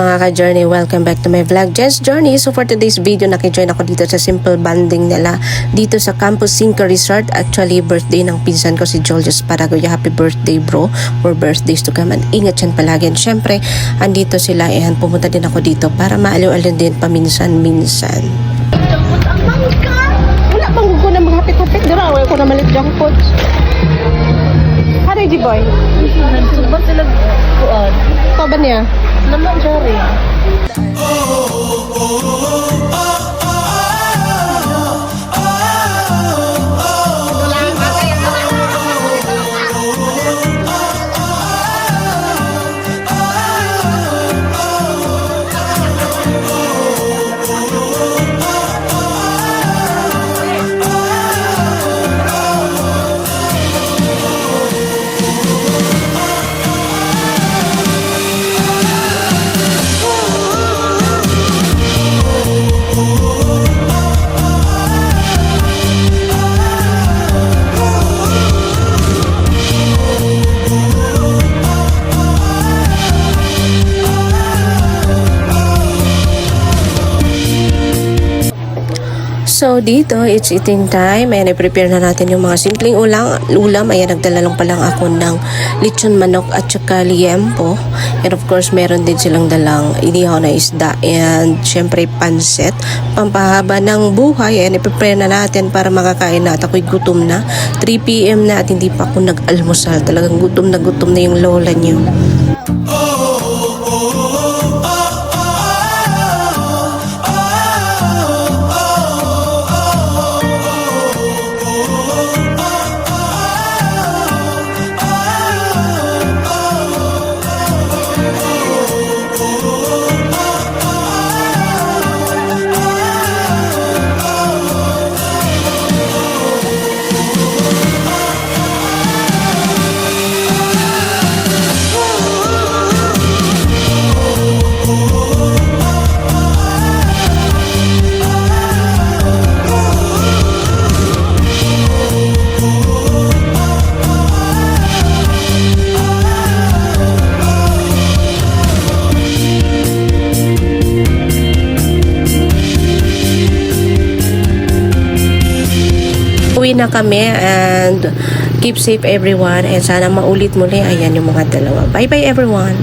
mga ka-journey, welcome back to my vlog, Jess Journey. So for today's video, nakijoin ako dito sa simple bonding nila dito sa Campus 5 Resort. Actually, birthday ng pinsan ko si Julius Paragoya. Happy birthday bro, for birthdays to come. And ingat yan palagi. And syempre, andito sila. Pumunta din ako dito para maaliw-aliw din paminsan-minsan. Jangkot ang mangka! Wala bang gugo na maghapit-hapit? Diraway ko na malit jangkot. Haray, G-boy. Subat sila kuan. Ito ba niya? Naman jari. So dito, it's eating time. Ayan, i-prepare na natin yung mga simpleng ulam. Ayan, nagdala lang pa lang ako ng lechon manok at saka liempo. And of course, meron din silang dalang inihaw na isda. And syempre, pansit. Pampahaba ng buhay. Ayan, i-prepare na natin para makakain na. At ako'y gutom na. 3 PM na at hindi pa ako nag-almusal. Talagang gutom na yung lola niyo. Uwi na kami and keep safe everyone and sana maulit muli. Ayan yung mga dalawa. Bye bye everyone.